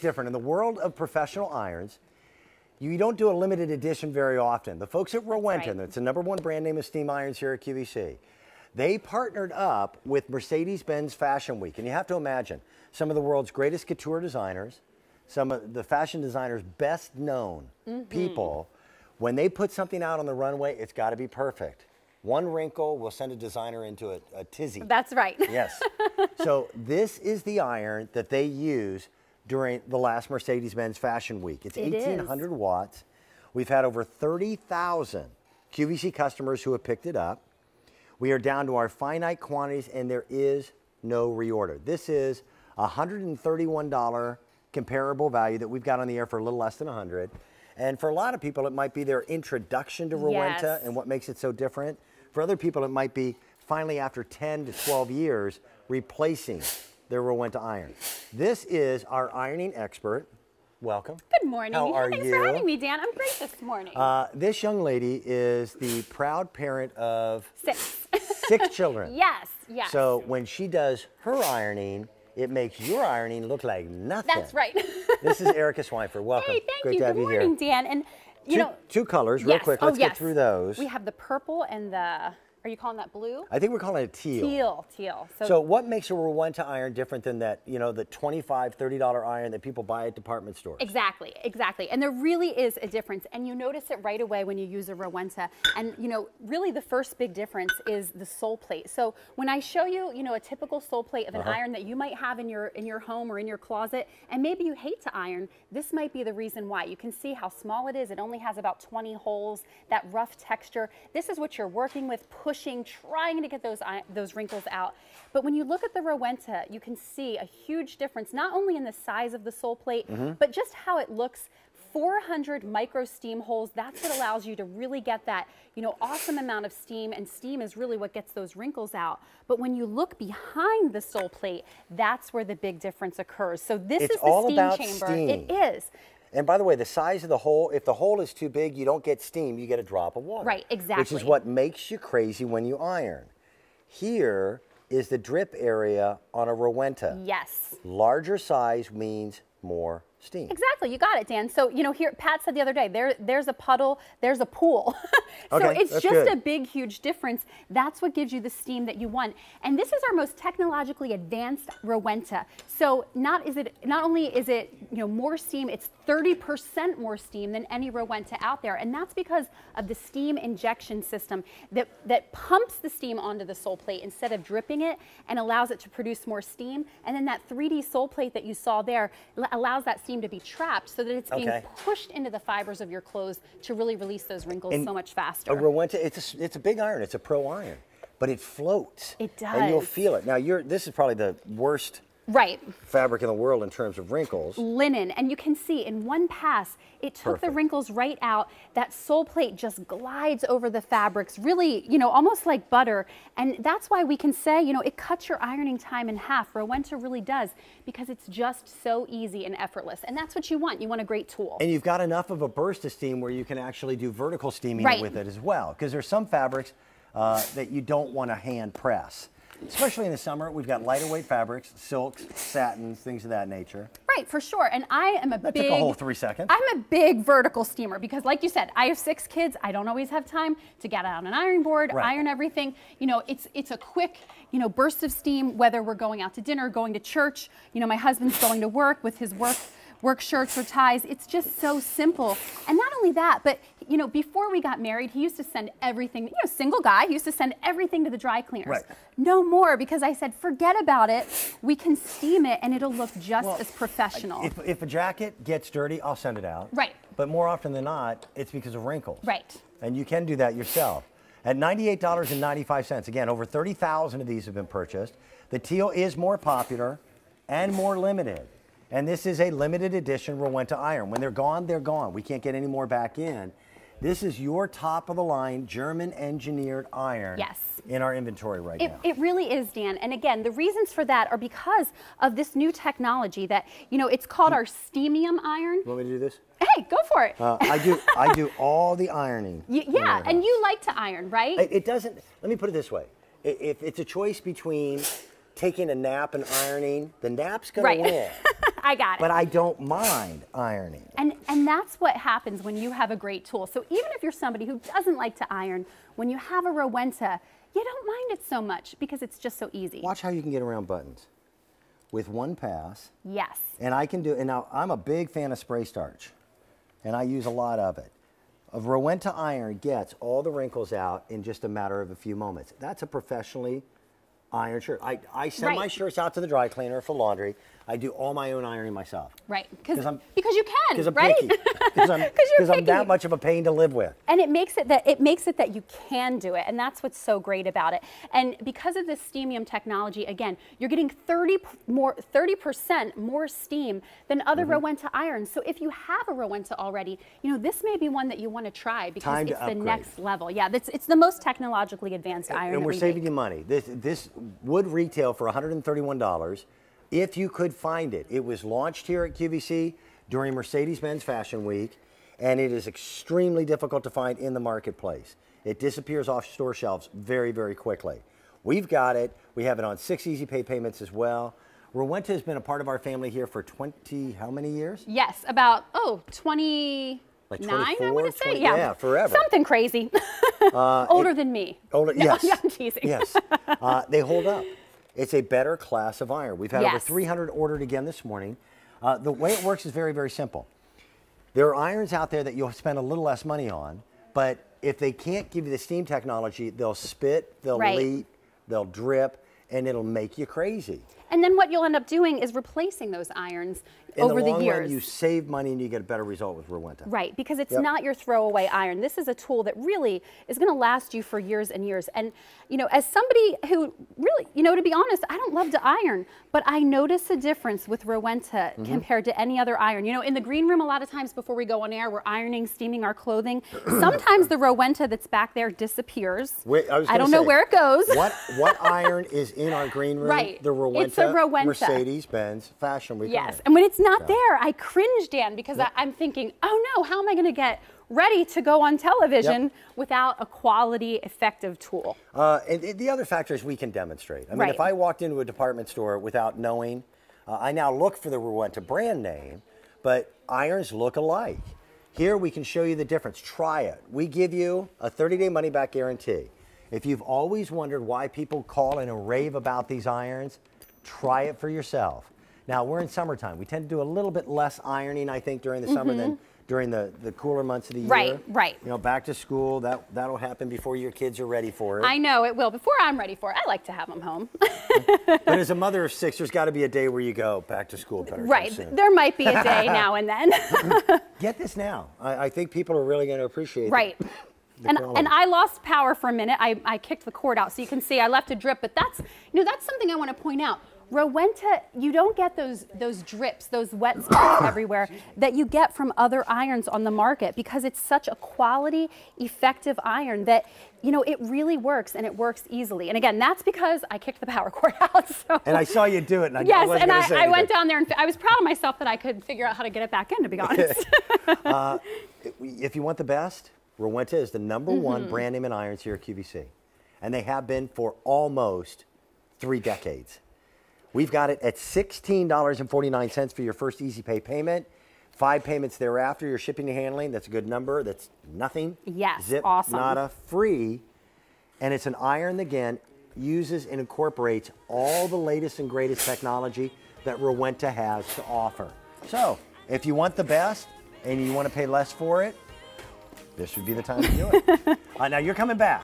different. In the world of professional irons, you don't do a limited edition very often. The folks at Rowenta, that's the #1 brand name of steam irons here at QVC, they partnered up with Mercedes-Benz Fashion Week. And you have to imagine, some of the world's greatest couture designers, some of the fashion designers' best known people, when they put something out on the runway, it's got to be perfect. One wrinkle will send a designer into a tizzy. That's right. Yes. So this is the iron that they use during the last Mercedes-Benz Fashion Week. It's 1,800 watts. We've had over 30,000 QVC customers who have picked it up. We are down to our finite quantities, and there is no reorder. This is a $131 comparable value that we've got on the air for a little less than 100. And for a lot of people, it might be their introduction to Rowenta and what makes it so different. For other people, it might be finally after 10 to 12 years replacing their Rowenta iron. This is our ironing expert. Welcome. Good morning. How are Thanks you? for having me, Dan. I'm great this morning. This young lady is the proud parent of 6 children. Yes, yes. So when she does her ironing, it makes your ironing look like nothing. That's right. This is Erica Swineford. Welcome. Hey, thank Great you. to have Good you here. morning, Dan. And you know, two colors, real quick. Let's get through those. We have the purple and the. Are you calling that blue? I think we're calling it teal. Teal. So what makes a Rowenta iron different than that, you know, the $25, $30 iron that people buy at department stores? Exactly. And there really is a difference. And you notice it right away when you use a Rowenta. And, you know, really the first big difference is the sole plate. So when I show you, you know, a typical sole plate of an iron that you might have in your home or in your closet, and maybe you hate to iron, this might be the reason why. You can see how small it is. It only has about 20 holes, that rough texture. This is what you're working with, pushing, trying to get those wrinkles out. But when you look at the Rowenta, you can see a huge difference, not only in the size of the sole plate, but just how it looks. 400 micro steam holes. That's what allows you to really get that, you know, awesome amount of steam, and steam is really what gets those wrinkles out. But when you look behind the sole plate, that's where the big difference occurs. So this is the steam chamber. Steam. It is. And by the way, the size of the hole, if the hole is too big, you don't get steam, you get a drop of water. Right, exactly. Which is what makes you crazy when you iron. Here is the drip area on a Rowenta. Yes. Larger size means more steam. Exactly, you got it, Dan. So, you know, here, Pat said the other day, there's a puddle, there's a pool. So okay, it's just good. a big, huge difference. That's what gives you the steam that you want. And this is our most technologically advanced Rowenta. So not only is it, you know, more steam, it's 30% more steam than any Rowenta out there. And that's because of the steam injection system that pumps the steam onto the sole plate instead of dripping it, and allows it to produce more steam. And then that 3D sole plate that you saw there allows that steam to be trapped so that it's being pushed into the fibers of your clothes to really release those wrinkles so much faster. A Rowenta, it's a big iron, it's a pro iron, but it floats. It does. And you'll feel it. Now, this is probably the worst fabric in the world in terms of wrinkles. Linen. And you can see in one pass, it took the wrinkles right out. That sole plate just glides over the fabrics, really, you know, almost like butter. And that's why we can say, you know, it cuts your ironing time in half. Rowenta really does, because it's just so easy and effortless. And that's what you want. You want a great tool. And you've got enough of a burst of steam where you can actually do vertical steaming with it as well. Because there's some fabrics that you don't want to hand press. Especially in the summer, we've got lighter weight fabrics, silks, satins, things of that nature. Right, for sure. And I am That took a whole 3 seconds. I'm a big vertical steamer because, like you said, I have 6 kids. I don't always have time to get out on an ironing board, iron everything. You know, it's a quick, you know, burst of steam, whether we're going out to dinner, going to church. You know, my husband's going to work with his work shirts or ties. It's just so simple. And not only that, but, you know, before we got married, he used to send everything, you know, single guy, he used to send everything to the dry cleaners. No more, because I said, forget about it. We can steam it and it'll look just as professional. If a jacket gets dirty, I'll send it out. Right. But more often than not, it's because of wrinkles. Right. And you can do that yourself. At $98.95, again, over 30,000 of these have been purchased. The teal is more popular and more limited. And this is a limited edition Rowenta iron. When they're gone, they're gone. We can't get any more back in. This is your top of the line German engineered iron in our inventory right now. It really is, Dan. And again, the reasons for that are because of this new technology that, you know, it's called our Steamium iron. You want me to do this? Hey, go for it. I do all the ironing. Yeah, and you like to iron, right? It doesn't, let me put it this way. If it's a choice between taking a nap and ironing, the nap's going to win. I got it. But I don't mind ironing. And that's what happens when you have a great tool. So even if you're somebody who doesn't like to iron, when you have a Rowenta, you don't mind it so much because it's just so easy. Watch how you can get around buttons with one pass. Yes. And I can do, and now I'm a big fan of spray starch, and I use a lot of it. A Rowenta iron gets all the wrinkles out in just a matter of a few moments. That's a professionally ironed shirt. I send my shirts out to the dry cleaner for laundry. I do all my own ironing myself. Right, because you can, I'm right? Picky. Because I'm that much of a pain to live with. And it makes it that you can do it, and that's what's so great about it. And because of this Steamium technology, again, you're getting 30% more steam than other Rowenta irons. So if you have a Rowenta already, this may be one that you want to try because it's the next level. Yeah, it's the most technologically advanced iron. And we're saving you money. This would retail for $131. If you could find it. It was launched here at QVC during Mercedes-Benz Fashion Week, and it is extremely difficult to find in the marketplace. It disappears off store shelves very, very quickly. We've got it. We have it on 6 easy pay payments as well. Rowenta has been a part of our family here for 20, how many years? Yes, about, 29, like I want to say. 20, yeah, forever. Something crazy. Older than me. Older, no, yes. I'm teasing. Yes. They hold up. It's a better class of iron. We've had over 300 ordered again this morning. The way it works is very, very simple. There are irons out there that you'll spend a little less money on, but if they can't give you the steam technology, they'll spit, they'll leak, they'll drip, and it'll make you crazy. And then what you'll end up doing is replacing those irons over the years. In the long run, you save money and you get a better result with Rowenta. Right, because it's not your throwaway iron. This is a tool that really is going to last you for years and years. And, as somebody who really, to be honest, I don't love to iron, but I notice a difference with Rowenta compared to any other iron. In the green room, a lot of times before we go on air, we're ironing, steaming our clothing. Sometimes the Rowenta that's back there disappears. Wait, I don't know where it goes. What iron is in our green room? Right. The Rowenta. It's a Rowenta. Mercedes-Benz Fashion Week. Yes, and when it's not there, I cringe, Dan, because I'm thinking, oh no, how am I going to get ready to go on television without a quality, effective tool? And the other factor is we can demonstrate. I mean, if I walked into a department store without knowing, I now look for the Rowenta brand name, but irons look alike. Here we can show you the difference. Try it. We give you a 30-day money-back guarantee. If you've always wondered why people call and rave about these irons, try it for yourself. Now, we're in summertime. We tend to do a little bit less ironing, I think, during the summer than during the cooler months of the year. Right. Back to school, that'll happen before your kids are ready for it. I know it will. Before I'm ready for it, I like to have them home. But as a mother of 6, there's got to be a day where you go, back to school better. Right. There might be a day now and then. Get this now. I think people are really going to appreciate it. Right. And I lost power for a minute. I kicked the cord out, so you can see I left a drip. But that's something I want to point out. Rowenta, you don't get those drips, those wet spots everywhere that you get from other irons on the market because it's such a quality, effective iron that, it really works and it works easily. And again, that's because I kicked the power cord out. So. And I saw you do it. And I went down there and I was proud of myself that I could figure out how to get it back in, to be honest. If you want the best, Rowenta is the #1 brand name in irons here at QVC. And they have been for almost 3 decades. We've got it at $16.49 for your first easy pay payment. 5 payments thereafter, your shipping and handling. That's a good number. That's nothing. Yes, Zip, awesome. nada, free. And it's an iron that, again, uses and incorporates all the latest and greatest technology that Rowenta has to offer. So, if you want the best and you want to pay less for it, this would be the time to do it. Now, you're coming back.